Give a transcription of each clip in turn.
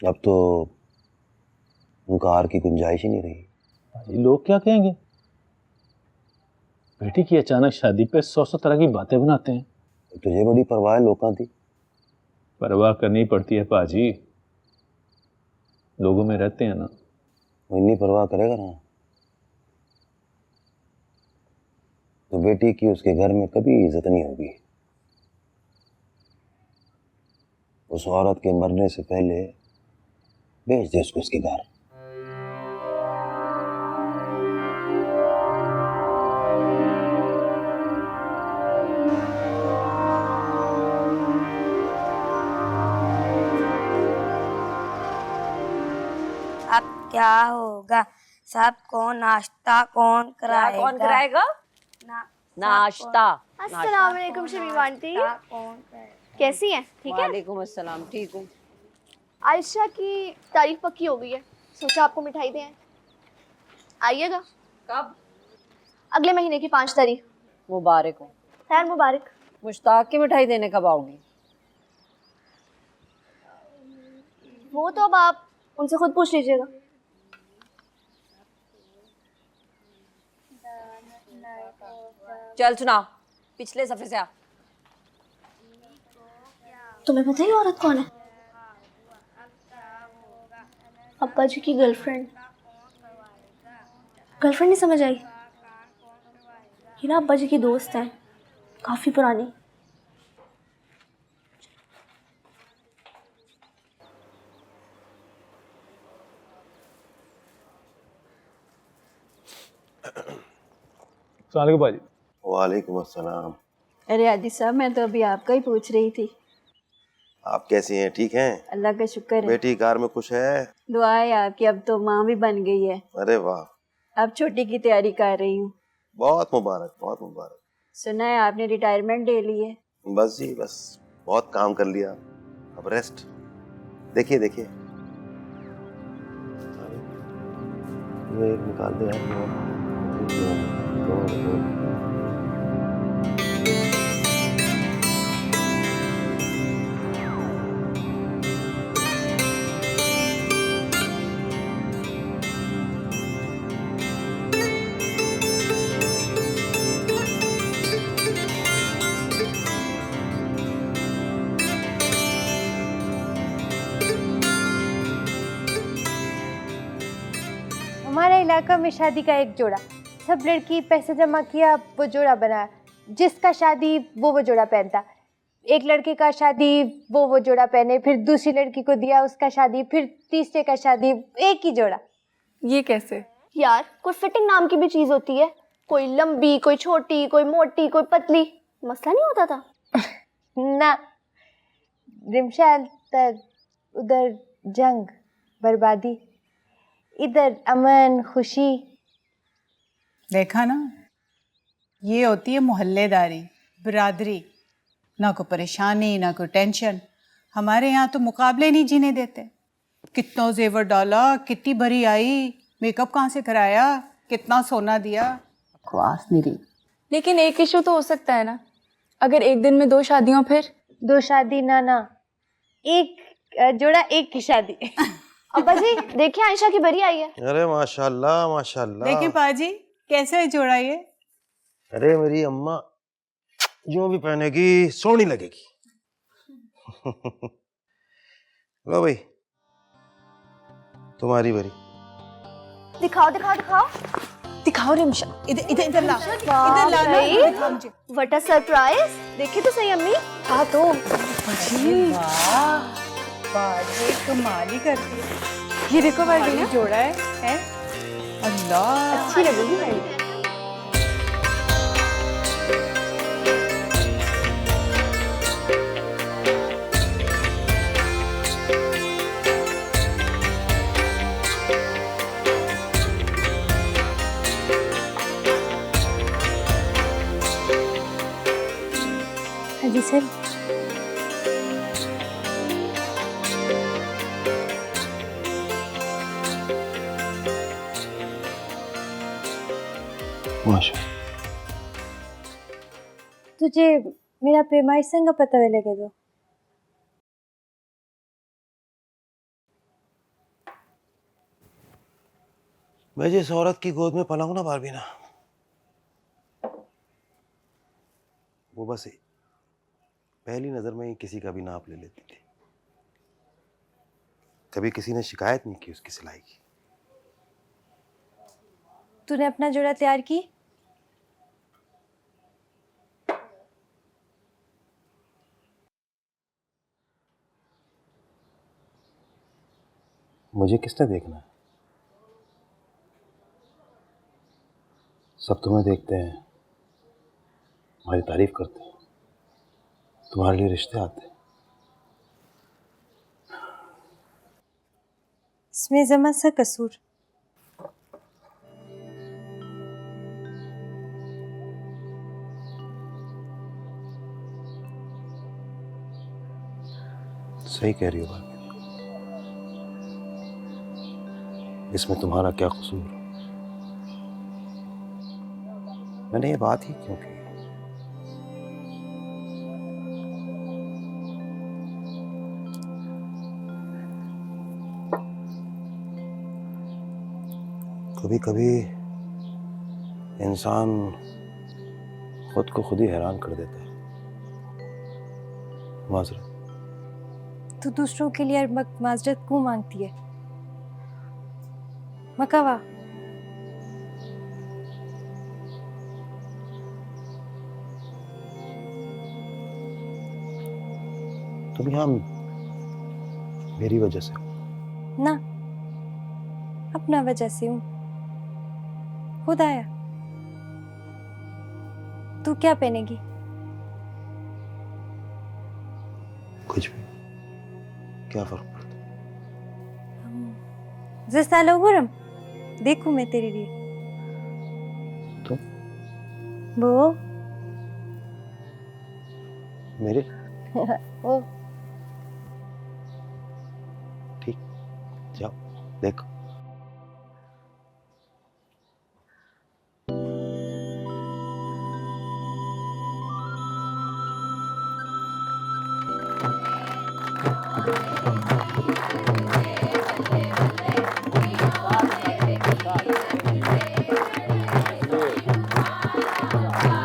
अब तो उनका हार की गुंजाइश ही नहीं रही। भाई लोग क्या कहेंगे? बेटी की अचानक शादी पे 100 तरह की बातें बनाते हैं। तुझे बड़ी परवाह है लोगों की। परवाह करनी पड़ती है पाजी, लोगों में रहते हैं ना। वो इतनी परवाह करेगा ना तो बेटी की उसके घर में कभी इज्जत नहीं होगी। उस औरत के मरने से पहले भेज दे उसको उसके घर। अब क्या होगा? सबको नाश्ता कौन कराएगा? कौन कराएगा? नाश्ता। अस्सलाम वालेकुम शमीम आंटी, कैसी हैं? ठीक है। वालेकुम अस्सलाम, ठीक हूँ। आयशा की तारीफ पक्की हो गई है, सोचा आपको मिठाई दें। आइएगा। कब? अगले महीने की 5 तारीख। मुबारक हो। खैर मुबारक। मुश्ताक की मिठाई देने कब आओगी? वो तो अब आप उनसे खुद पूछ लीजिएगा। चल सुना, पिछले सफे से आ। तुम्हें पता है औरत कौन है? अब्बा जी की गर्लफ्रेंड। गर्लफ्रेंड नहीं समझ आई? ये ना अब्बा जी की दोस्त है, काफी पुरानी। अस्सलाम वालेकुम भाजी। वालेकुम अस्सलाम। अरे आदि साहब, मैं तो अभी आपका ही पूछ रही थी। आप कैसी हैं? ठीक हैं? अल्लाह का शुक्र है। बेटी कार में खुश है? दुआ है आपकी, अब तो माँ भी बन गई है। अरे वाह। अब छोटी की तैयारी कर रही हूँ। बहुत मुबारक, बहुत मुबारक। सुना है आपने रिटायरमेंट ले ली है? बस जी बस, बहुत काम कर लिया, अब रेस्ट। देखिए देखिए, ये निकाल दे यार। हमारे इलाका में शादी का एक जोड़ा, सब लड़की पैसे जमा किया, वो जोड़ा बनाया, जिसका शादी वो जोड़ा पहनता। एक लड़के का शादी वो जोड़ा पहने, फिर दूसरी लड़की को दिया उसका शादी, फिर तीसरे का शादी, एक ही जोड़ा। ये कैसे? यार कोई फिटिंग नाम की भी चीज होती है, कोई लंबी, कोई छोटी, कोई मोटी, कोई पतली। मसला नहीं होता था? ना रिमशाल तक उधर जंग बर्बादी, इधर अमन खुशी। देखा ना, ये होती है मोहल्लेदारी, बिरादरी। ना कोई परेशानी ना कोई टेंशन। हमारे यहाँ तो मुकाबले नहीं जीने देते। कितना जेवर डाला, कितनी भरी आई, मेकअप कहाँ से कराया, कितना सोना दिया, बकवास नहीं रही। लेकिन एक इशू तो हो सकता है ना, अगर एक दिन में 2 शादियों फिर? 2 शादी ना, एक जोड़ा एक की शादी। अब्बा जी देखिए, आयशा की बरी आई है। अरे माशाल्लाह माशाल्लाह। देखिए पाजी कैसे है जोड़ा ये। अरे मेरी अम्मा जो भी पहनेगी सोनी लगेगी। लो भाई, तुम्हारी बरी। दिखाओ दिखाओ दिखाओ दिखाओ रिमशा, इधर इधर इधर ला, वाह इधर ला ना, भाई। दिखा मुझे। What a surprise. देखिए तो सही अम्मी। हाँ तो वाह, बाजी कमाल ही करती है। ये देखो ये जोड़ा है? अल्लाह, अच्छी लगेगी भाई। जी सर। माशा। तुझे मेरा पैमाइश संग पता लगे दो। मैं जिस औरत की गोद में पला हूं ना बारबीना, वो बस पहली नजर में ही किसी का भी नाप ले लेती थी। कभी किसी ने शिकायत नहीं की उसकी सिलाई की। तूने अपना जोड़ा तैयार की? मुझे किसने देखना है? सब तुम्हें देखते हैं, तुम्हारी तारीफ करते हैं, तुम्हारे लिए रिश्ते आते हैं। इसमें जमा सा कसूर। सही कह रही हो बात। इसमें तुम्हारा क्या कसूर? मैंने ये बात ही क्यों की? कभी कभी इंसान खुद को खुद ही हैरान कर देता है। माजरत। तू दूसरों के लिए माजरत क्यों मांगती है? मकावा, तुम यहाँ मेरी वजह से? ना, अपना वजह से हूँ। खुद आया। तू क्या पहनेगी? कुछ भी, क्या फर्क पड़ता? जैसा लोगों देखूं मैं तेरे लिए। तुम? वो मेरे? ओ ठीक, जाओ देखो।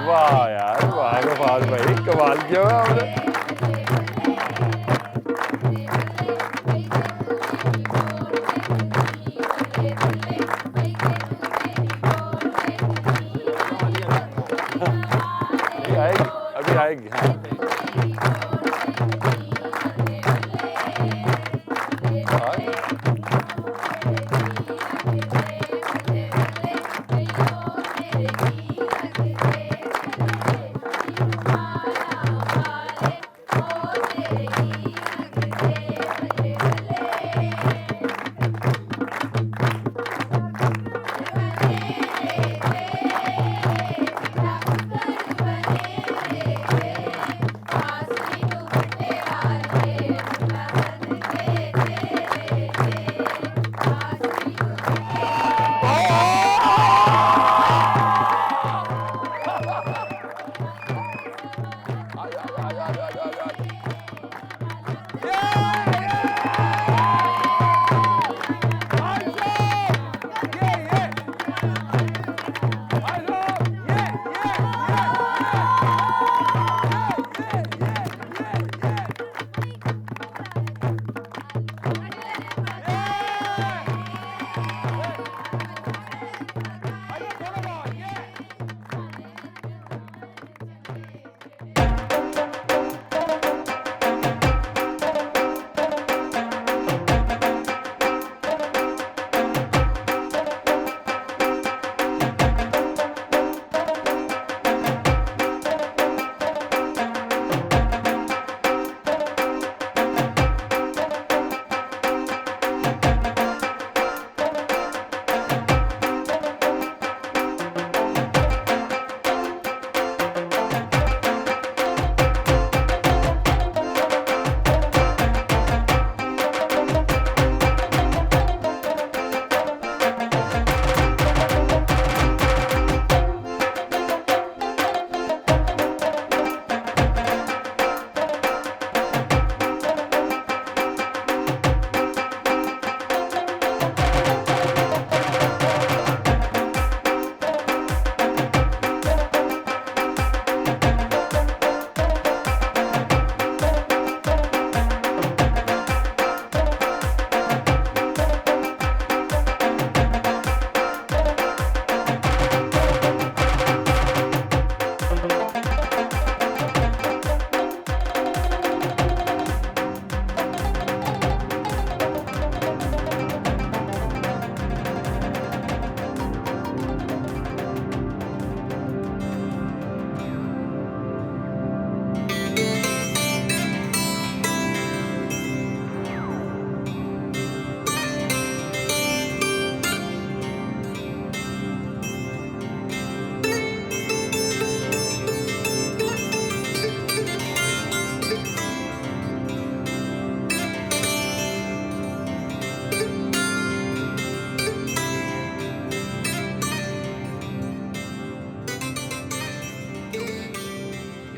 वाह यार, वाह गफार भाई, कमाल किया हुआ आपने। अभी आएगी हाँ।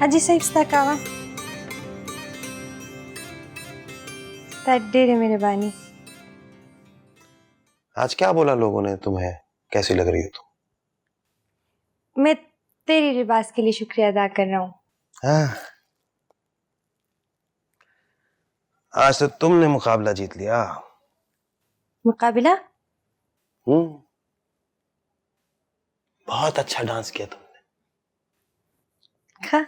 Haji Saib Stakawan. डेरे मेरे बानी। आज क्या बोला लोगों ने तुम्हें? कैसी लग रही हो तुम? मैं तेरी लिबास के लिए शुक्रिया अदा कर रहा हूँ। हाँ। आज तो तुमने मुकाबला जीत लिया। मुकाबला? बहुत अच्छा डांस किया तुमने। खा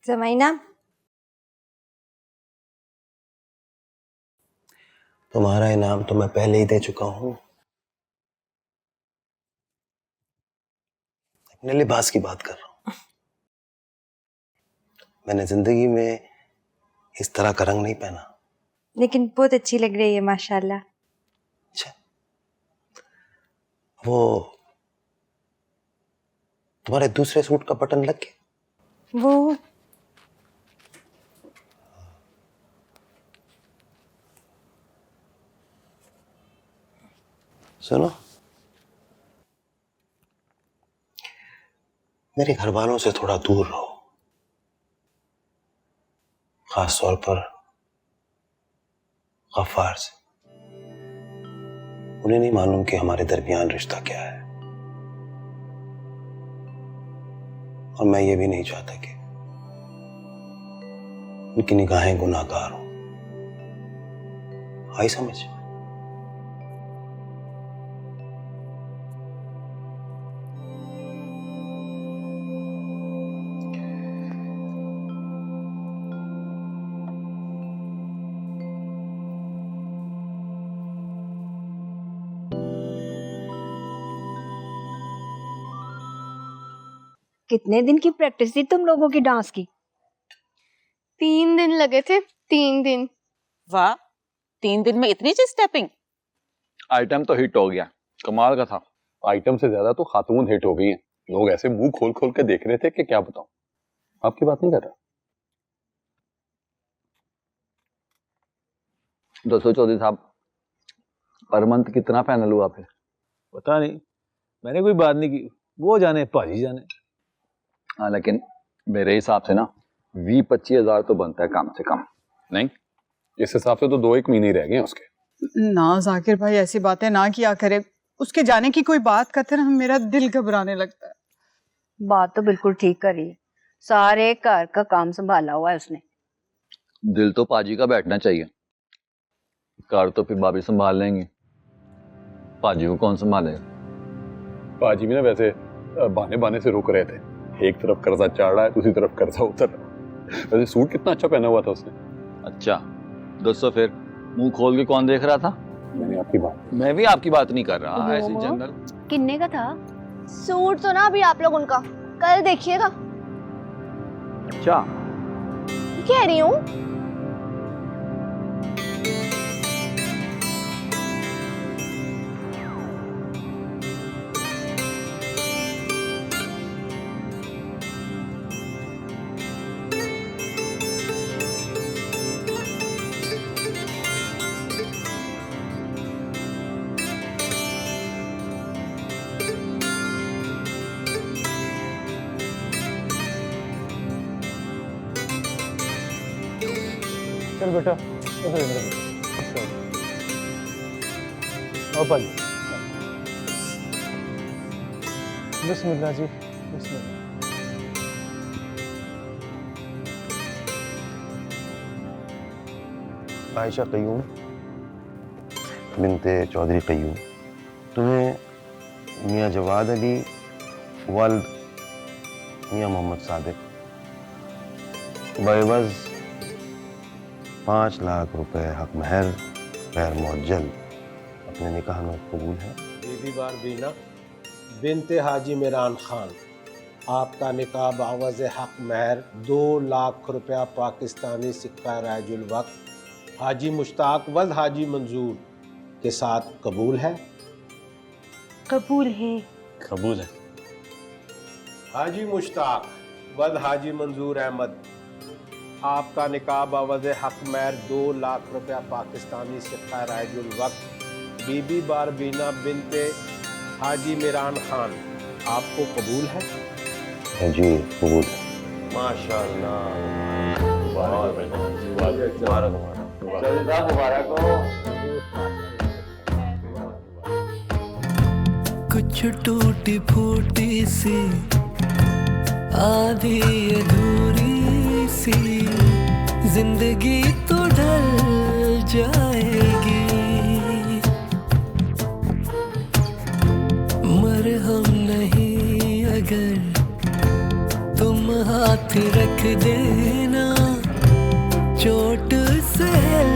जमाई नाम? तुम्हारा इनाम तो मैं पहले ही दे चुका हूं। अपने लिबास की बात कर रहा हूं। मैंने जिंदगी में इस तरह का रंग नहीं पहना। लेकिन बहुत अच्छी लग रही है माशाल्लाह। अच्छा, वो तुम्हारे दूसरे सूट का बटन लग गया? वो सुनो, मेरे घर वालों से थोड़ा दूर रहो, खास तौर पर गफ्फार से। उन्हें नहीं मालूम कि हमारे दरमियान रिश्ता क्या है, और मैं ये भी नहीं चाहता कि उनकी निगाहें गुनाहगार हो। आई समझ? कितने दिन की प्रैक्टिस थी तुम लोगों की डांस की? 3 दिन लगे थे, 3 दिन। वाह, 3 दिन में इतनी सी स्टेपिंग। आइटम तो हिट हो गया, कमाल का था। आइटम से ज्यादा तो खातून हिट हो गई हैं। लोग ऐसे मुंह खोल खोल के देख रहे थे कि क्या बताऊं। आपकी बात नहीं कर रहा। 200 चौधरी साहब, पर मंथ कितना फाइनल हुआ फिर? पता नहीं, मैंने कोई बात नहीं की, वो जाने, पाजी जाने। हाँ, लेकिन मेरे हिसाब से ना 20-25 हजार तो बनता है कम से कम। नहीं, इस हिसाब से तो 2-1 महीने रह गए उसके। ना जाकिर भाई, ऐसी बातें ना किया करे। उसके जाने की कोई बात करते ना मेरा दिल घबराने लगता है। बात तो बिल्कुल ठीक करी है, सारे घर का काम संभाला हुआ है उसने। दिल तो पाजी का बैठना चाहिए। कार तो फिर भाभी संभाल लेंगे, पाजी को कौन संभालेगा? पाजी भी ना वैसे बहाने बहाने से रुक रहे थे। एक तरफ कर्जा चढ़ रहा है, दूसरी तरफ कर्जा उतर रहा है। वैसे सूट कितना अच्छा पहना हुआ था उसने। अच्छा, 200 फिर मुंह खोल के कौन देख रहा था? मैंने आपकी बात। मैं भी आपकी बात नहीं कर रहा, ऐसे जनरल। किन्ने का था सूट तो ना अभी आप लोग उनका कल देखिएगा। अच्छा, कह रही हूँ। चल बेटा, पाजी, बिस्मिल्लाह जी, बिस्मिल्लाह। आयशा कयूम बिनते चौधरी कयूम, तुम्हें मियाँ जवाद अली वालिद मियाँ मोहम्मद सादिक बएवज़ 5 लाख रुपए हक महर गैर मुअज्जल अपने निकाह में कबूल है। बीबी बार बीना बिनते हाजी मिरान खान, आपका निकाह बावज़ हक महर 2 लाख रुपया पाकिस्तानी सिक्का राजुल वक्त हाजी मुश्ताक वल्द हाजी मंजूर के साथ कबूल है? कबूल है। कबूल है। हाजी मुश्ताक वल्द हाजी मंजूर अहमद, आपका निकाह बावज़ हक महर 2 लाख रुपया पाकिस्तानी सिक्का राजुल वक्त बीबी बार बीना बिनते हाजी मिरान खान, आपको कबूल है? जी कबूल है। माशाल्लाह, मुबारक हो। कुछ टूटी फूटी सी आधी अधूरी सी जिंदगी तो ढल जाएगी, मरहम नहीं अगर तुम हाथ रख देना, चोट सहल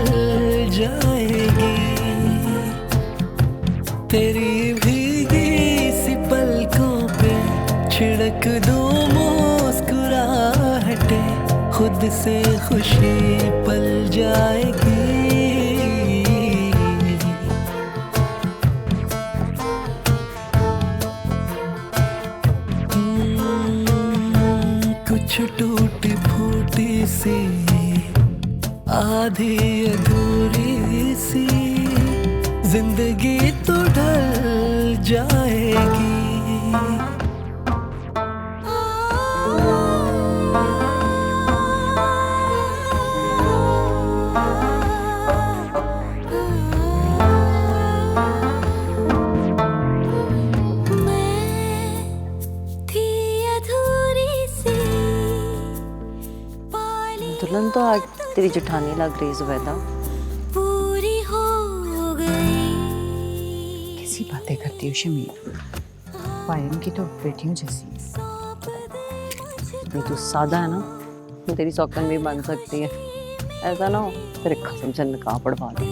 जाएगी। तेरी भीगी सी पलकों पे छिड़क दो मुस्कुराहटे, खुद से खुशी पल जाएगी। कुछ टूटी फूटी सी आधी अधूरी सी जिंदगी तो ढल जाएगी। दुल्हन तो आज तेरी जेठानी लग रही जुबैदा। पूरी हो गई। कैसी बातें करती हो शमीर, पायम की तो बेटियों जैसी। ये तू सादा है ना, तो तेरी सौकन भी बन सकती है। ऐसा ना हो तेरे कसम से निकाह पढ़वा दे।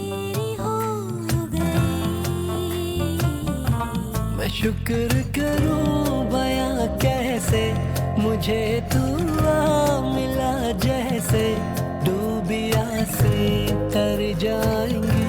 मैं शुक्र करूं बयां कैसे, मुझे तू मिला जैसे डूबिया से तर जाएंगी।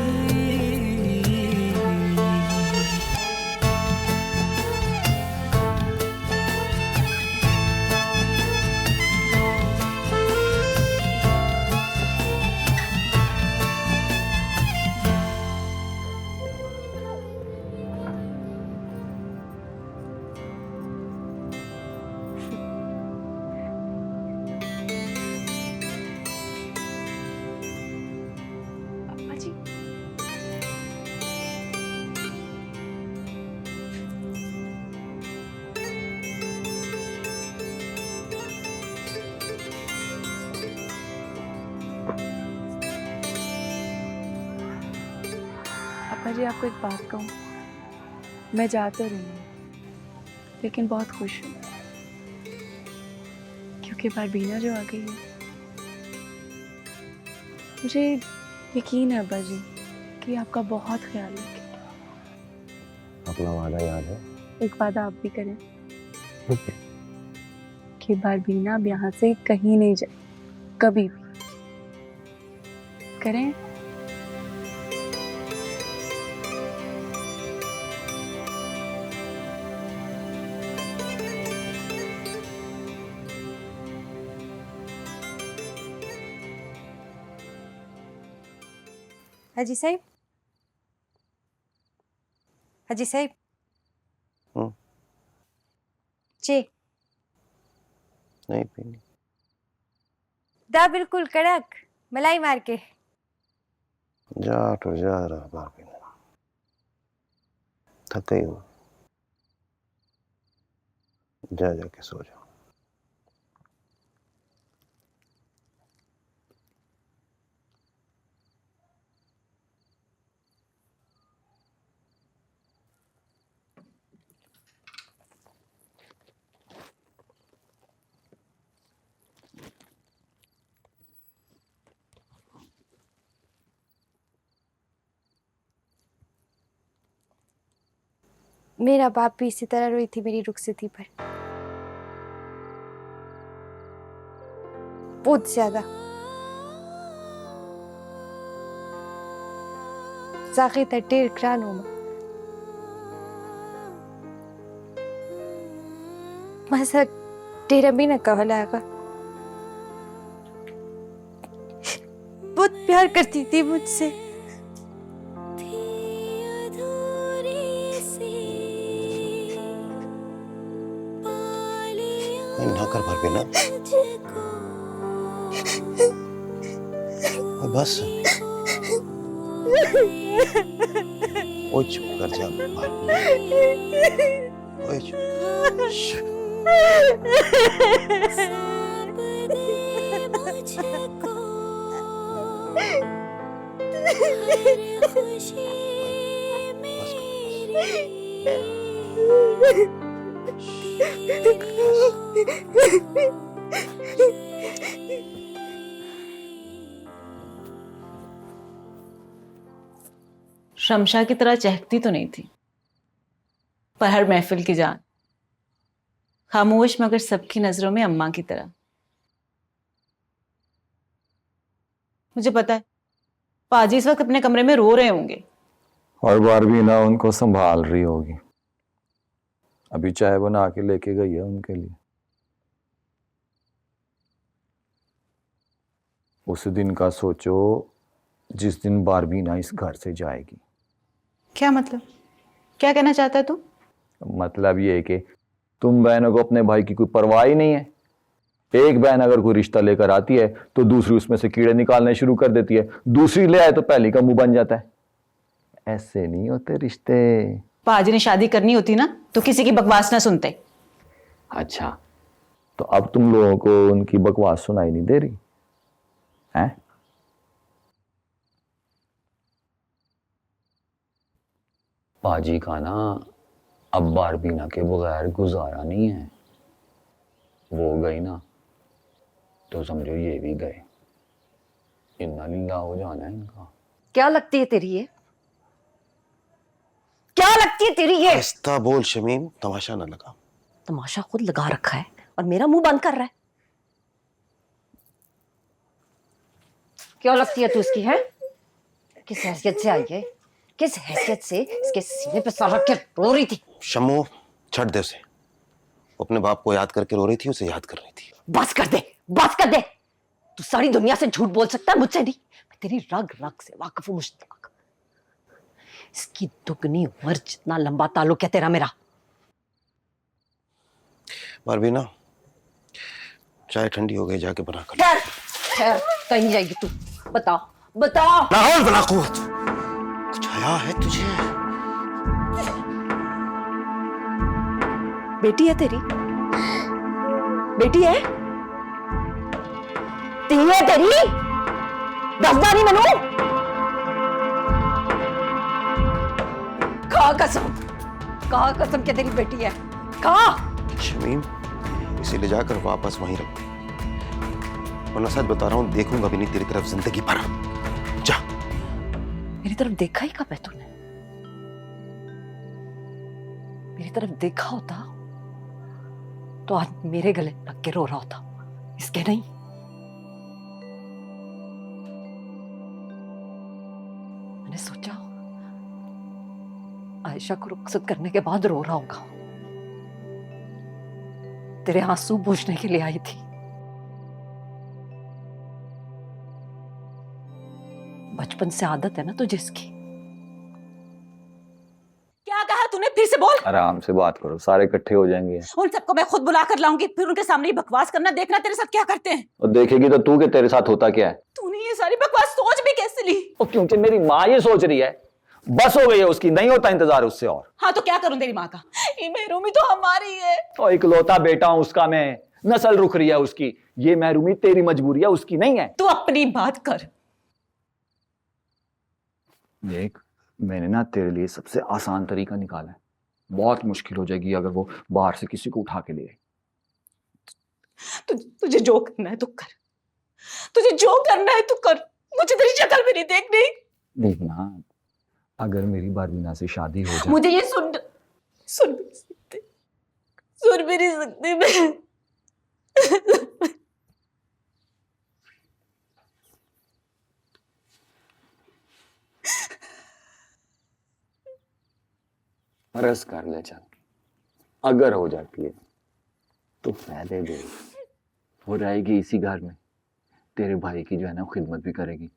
अब्बा जी आपको एक बात कहूँ, मैं जा तो रही हूँ लेकिन बहुत खुश हूँ, क्योंकि बारबीना जो आ गई है, मुझे यकीन है अब्बा जी कि आपका बहुत ख्याल रखेगी। अपना वादा याद है? एक वादा आप भी करें कि बारबीना अब यहाँ से कहीं नहीं जाए, कभी भी। करें? हाजी साहब, हाजी साहब, चे नहीं पीनी। दा बिल्कुल कड़क मलाई मार के। जा तो जा रहा बार पीना, थक गई हो, जा जाके सो जाओ। मेरा बाप भी इसी तरह रोई थी मेरी रुखसती पर, बहुत ज्यादा। जाके टेर क्रान हूँ मसा टेरा भी न कहलागा। बहुत प्यार करती थी मुझसे। ना कर बार पीना। बस ओ चुप कर जा। ओए चुप। शमशा की तरह चहकती तो नहीं थी, पर हर महफिल की जान, खामोश मगर सबकी नजरों में अम्मा की तरह। मुझे पता है पाजी इस वक्त अपने कमरे में रो रहे होंगे और बारबी ना उनको संभाल रही होगी। अभी चाय बना के लेके गई है उनके लिए। उस दिन का सोचो जिस दिन बारबी ना इस घर से जाएगी। क्या मतलब? क्या कहना चाहता है तू? मतलब ये है कि तुम बहनों को अपने भाई की कोई परवाह ही नहीं है। एक बहन अगर कोई रिश्ता लेकर आती है तो दूसरी उसमें से कीड़े निकालने शुरू कर देती है, दूसरी ले आए तो पहली का मुंह बन जाता है। ऐसे नहीं होते रिश्ते। पाजी ने शादी करनी होती ना तो किसी की बकवास ना सुनते। अच्छा, तो अब तुम लोगों को उनकी बकवास सुनाई नहीं दे रही है? पाजी का ना अब बारबीना के बगैर गुजारा नहीं है। वो गई ना तो समझो ये भी गए। इन्ना लीला हो जाना है इनका। क्या लगती है तेरी ये? क्या लगती है तेरी ये? आहिस्ता बोल शमीम, तमाशा ना लगा। तमाशा खुद लगा रखा है और मेरा मुंह बंद कर रहा है। क्या लगती है तू इसकी है? किस हैसियत से आई है? किस हैसियत से इसके सीने पे सर रख के रो रही थी? शम्मू छੱਡ दे उसे। वो अपने बाप को याद करके रो रही थी, उसे याद कर रही थी। बस कर दे, बस कर दे। तू सारी दुनिया से झूठ बोल सकता है, मुझसे नहीं। मैं तेरी रग रग से वाकिफ हूं मुश्ताक। इसकी दुगनी उम्र जितना लंबा ताल्लुक है तेरा मेरा। बारबीना चाय ठंडी हो गई, जाके बना कर। ठहर ठहर, कहीं जाएगी तू? बताओ बताओ। ला हौल वला कुव्वत, कुछ हया है तुझे? बेटी है तेरी? बेटी है? धी है तेरी? दसदा नहीं मैनू? खा कसम के तेरी बेटी है। खा। शमीम इसे ले जाकर वापस वहीं रख, वरना सच बता रहा हूं देखूंगा भी नहीं तेरी तरफ जिंदगी भर। जा। मेरी तरफ देखा ही कब है तूने? मेरी तरफ देखा होता तो आज मेरे गले लग के रो रहा होता, इसके नहीं। मैंने सोचा आयशा को रुखसत करने के बाद रो रहा होगा। तेरे आंसू पूछने के लिए आई थी। बचपन से आदत है ना तुझे इसकी। क्या कहा तूने? फिर से बोल। आराम से बात करो, सारे इकट्ठे हो जाएंगे। उन सबको मैं खुद बुला कर लाऊंगी, फिर उनके सामने ही बकवास करना, देखना तेरे साथ क्या करते हैं। और देखेगी तो तू कि तेरे साथ होता क्या है। तूने ये सारी बकवास सोच भी कैसे ली? और क्योंकि मेरी माँ ये सोच रही है, बस हो गई है उसकी, नहीं होता इंतजार उससे और। हाँ तो क्या करूं तेरी माँ का? ये महरूमी तो हमारी है। और इकलौता बेटा हूं उसका मैं, नस्ल रुक रही है उसकी। ये महरूमी तेरी मजबूरी है, उसकी नहीं है। तू अपनी बात कर। देख, मैंने ना तेरे लिए सबसे आसान तरीका निकाला है। बहुत मुश्किल हो जाएगी अगर वो बाहर से किसी को उठा के ले आए। तुझे जो करना है तू कर, तुझे जो करना है तू कर, मुझे तेरी शक्ल भी नहीं देखनी। देखना, अगर मेरी बारबीना से शादी हो जाए। मुझे ये सुन भी नहीं सकती, सुन भी नहीं सकती मैं। फर्ज कर ले चल, अगर हो जाती है तो फायदे दे, हो रहेगी इसी घर में। तेरे भाई की जो है ना खिदमत भी करेगी।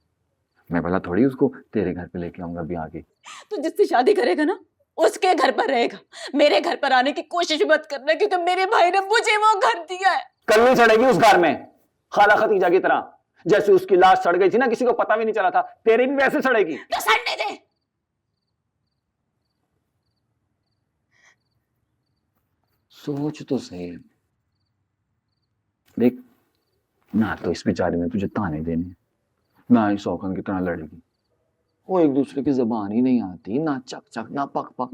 मैं भला थोड़ी उसको तेरे घर पे लेके आऊंगा भी आगे। तू जिससे शादी करेगा ना उसके घर पर रहेगा। मेरे घर पर आने की कोशिश मत करना, क्योंकि मेरे भाई ने मुझे वो घर दिया है। कल सड़ेगी उस घर में, खाला खतीजा की तरह। जैसे उसकी लाश सड़ गई थी ना, किसी को पता भी नहीं चला था, तेरी भी वैसे सड़ेगी। तो सड़ने दे। सोच तो सही। देख ना, तो इस बेचारे ने तुझे ताने देने, ना ही शौकन की तरह लड़ेगी। वो एक दूसरे की जबान ही नहीं आती, ना चक चक ना पक पक।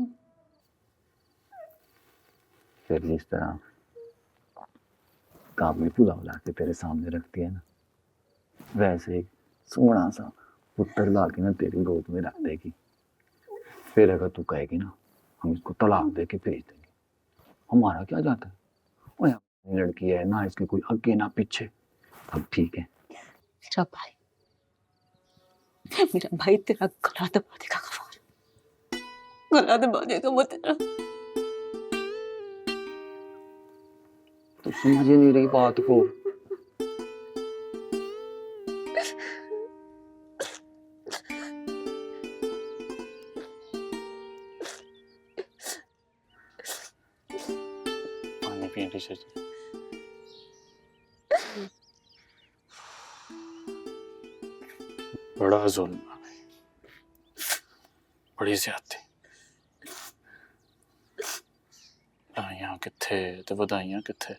फिर जिस तरह काबुली पुलाव ला के तेरे सामने रखती है ना, वैसे एक सोना सा पुत्र ला के ना तेरी गोद में रख देगी। फिर अगर तू कहेगी ना हम इसको तलाक दे के भेज देंगे, हमारा क्या जाता है? वो लड़की है ना, इसके कोई आगे ना पीछे। अब ठीक है। मेरा भाई तेरा गला दबा देगा गफार, गला दबा देगा वो तेरा। तो समझ ही नहीं रही बात को। पानी पिए टीचर जी। बड़ा जुल्म, बड़ी ज्यादती। बधाइयां किथे ते बधाइयां किथे।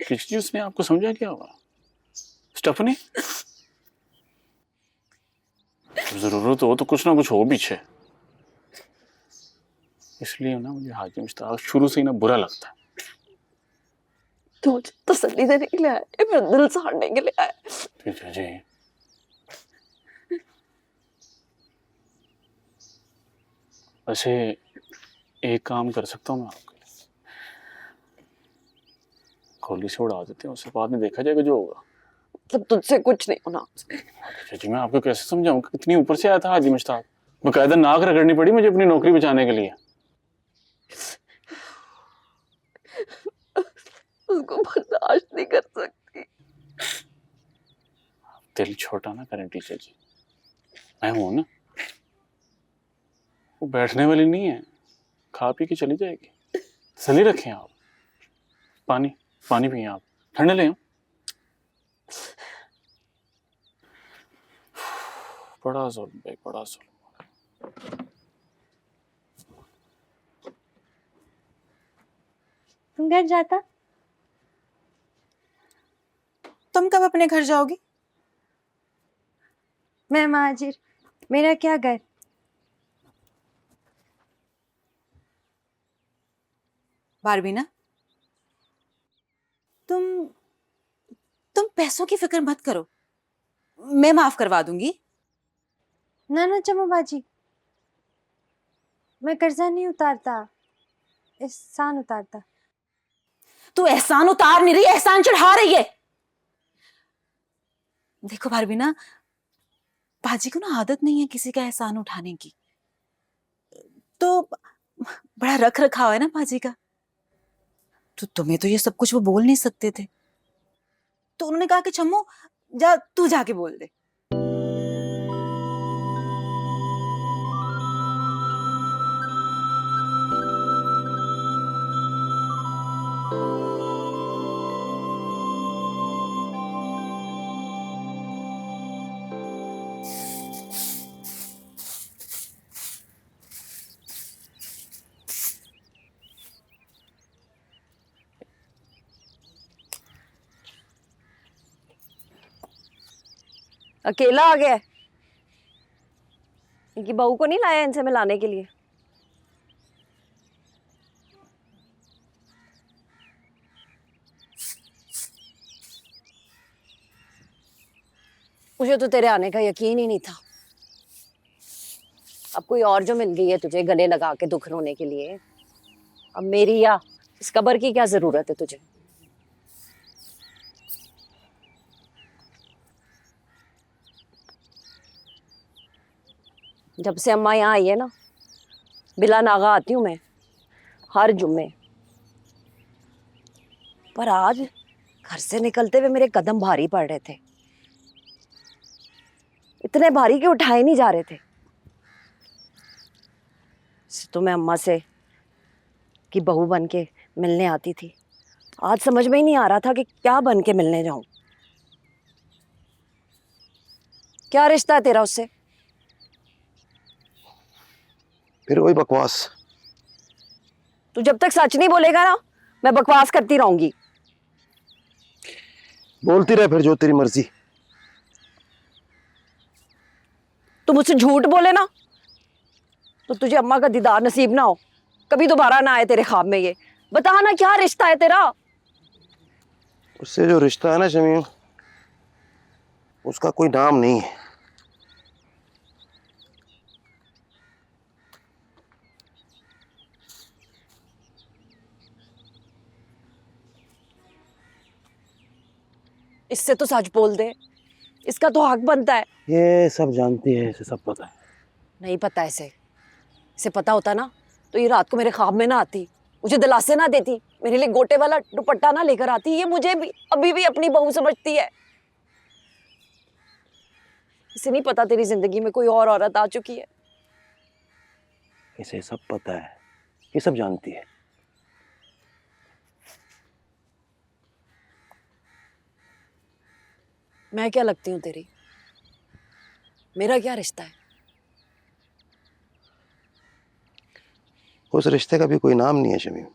किसी उसने आपको समझा क्या हुआ? स्टेफनी, जरूरत हो तो कुछ ना कुछ हो पीछे। इसलिए ना मुझे हाजी मुश्ताक शुरू से ही ना बुरा लगता है। तो मुझे तसल्ली देने के लिए आया, मेरा दिल सहारने के लिए आया। टीचर जी, वैसे एक काम कर सकता हूँ मैं आपके लिए। गोली से उड़ा देते हैं, उससे बाद में देखा जाएगा जो होगा। मतलब तुझसे कुछ नहीं होना। टीचर जी, मैं आपको कैसे समझाऊं? कितनी ऊपर से आया था हाजी मुश्ताक, बकायदा नाक रगड़नी पड़ी मुझे अपनी नौकरी बचाने के लिए। उसको बर्दाश्त नहीं कर सकती। दिल छोटा ना करें टीचर जी, मैं हूं ना। वो बैठने वाली नहीं है, खा पी के चली जाएगी। तसल्ली रखें आप। पानी पानी पिए आप, ठंडे लें। बड़ा जुल्म भाई, बड़ा जुल्म। तुम घर जाता? तुम कब अपने घर जाओगी? मैं महाजिर, मेरा क्या घर। बारबीना, तुम पैसों की फिक्र मत करो, मैं माफ करवा दूंगी। ना चमो बाजी, मैं कर्जा नहीं उतारता, एहसान उतारता। तू एहसान उतार नहीं रही, एहसान चढ़ा रही है। देखो बारबीना, बाजी को ना आदत नहीं है किसी का एहसान उठाने की। तो बड़ा रख रखाव है ना बाजी का। तो तुम्हें तो ये सब कुछ वो बोल नहीं सकते थे, तो उन्होंने कहा कि छम्मू जा, तू जाके बोल दे। अकेला आ गया है? इनकी बहू को नहीं लाया इनसे मिलाने के लिए? मुझे तो तेरे आने का यकीन ही नहीं था। अब कोई और जो मिल गई है तुझे गले लगा के दुख रोने के लिए। अब मेरी या इस कब्र की क्या जरूरत है तुझे? जब से अम्मा यहाँ आई है ना, बिला नागा आती हूँ मैं हर जुम्मे। पर आज घर से निकलते हुए मेरे कदम भारी पड़ रहे थे, इतने भारी कि उठाए नहीं जा रहे थे। तो मैं अम्मा से कि बहू बन के मिलने आती थी, आज समझ में ही नहीं आ रहा था कि क्या बन के मिलने जाऊं। क्या रिश्ता है तेरा उससे? फिर वही बकवास। तू जब तक सच नहीं बोलेगा ना, मैं बकवास करती रहूंगी। बोलती रहे फिर, जो तेरी मर्जी। तू मुझसे झूठ बोले ना तो तुझे अम्मा का दीदार नसीब ना हो, कभी दोबारा ना आए तेरे ख्वाब में। ये बता ना, क्या रिश्ता है तेरा? उससे जो रिश्ता है ना शमीम, उसका कोई नाम नहीं है। इससे तो सच बोल दे, इसका तो हक बनता है। ये सब जानती है, इसे सब पता है। नहीं पता इसे पता होता ना तो ये रात को मेरे ख्वाब में ना आती, मुझे दिलासे ना देती, मेरे लिए गोटे वाला दुपट्टा ना लेकर आती। ये मुझे भी अभी भी अपनी बहू समझती है। इसे नहीं पता तेरी जिंदगी में कोई और औरत आ चुकी है। इसे सब पता है, ये सब जानती है। मैं क्या लगती हूँ तेरी? मेरा क्या रिश्ता है? उस रिश्ते का भी कोई नाम नहीं है शमीम।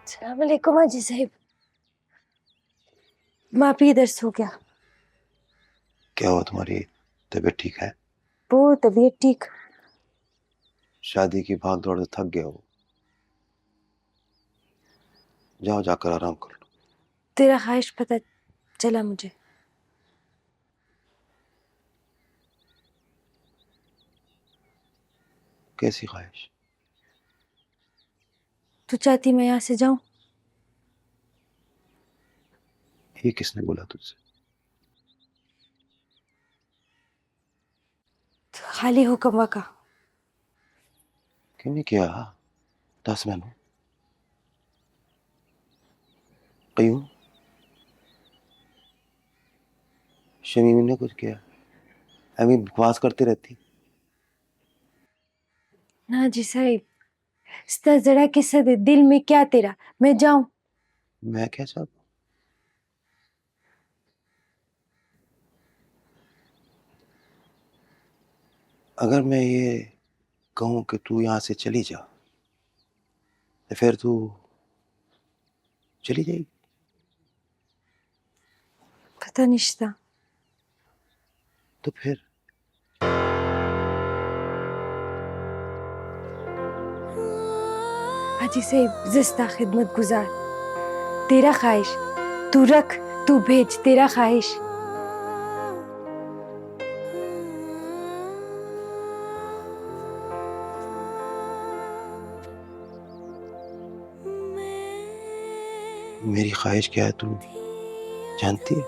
अस्सलाम वालेकुम हाजी साहब। माफी इधर सो गया। क्या हुआ, तुम्हारी तबीयत ठीक है? वो तबीयत ठीक। शादी की भाग दौड़ से थक गया हो, जाओ जाकर आराम कर लो। तेरा ख्वाहिश पता चला मुझे। कैसी ख्वाहिश? तू चाहती मैं यहाँ से जाऊं? ये किसने बोला तुझसे? खाली हुक्म का। क्यों नहीं किया? दस मैनू क्यों? शमीम ने कुछ किया? अभी बकवास करती रहती। ना जी साहब, इसका जरा किस्सा दे, दिल में क्या तेरा? मैं जाऊं? मैं क्या चाहता हूं? अगर मैं ये कहूं कि तू यहां से चली जा, तो फिर तू चली जाएगी? पता नहीं। तो फिर हाजी साहब, जिस्ता खिदमत गुजार, तेरा ख्वाहिश तू रख, तू भेज, तेरा ख्वाहिश। मेरी ख्वाहिश क्या है तू जानती है?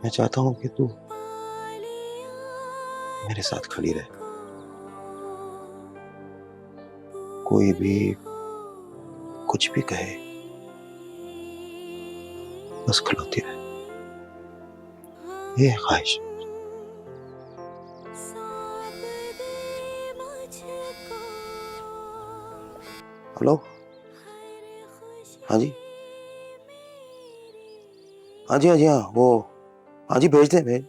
मैं चाहता हूं कि तू मेरे साथ खड़ी रहे, कोई भी कुछ भी कहे, बस खड़ोती रहे। ये है ख्वाहिश। हेलो, हाँ जी, हाँ जी, हाँ जी, हाँ वो, हाँ जी, भेज दें, भेज।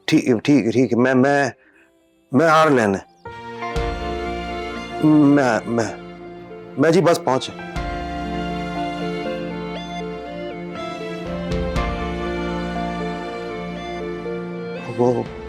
ठीक ठीक ठीक है, मैं आ रहा लेने। मैं मैं जी बस पहुंचे। वो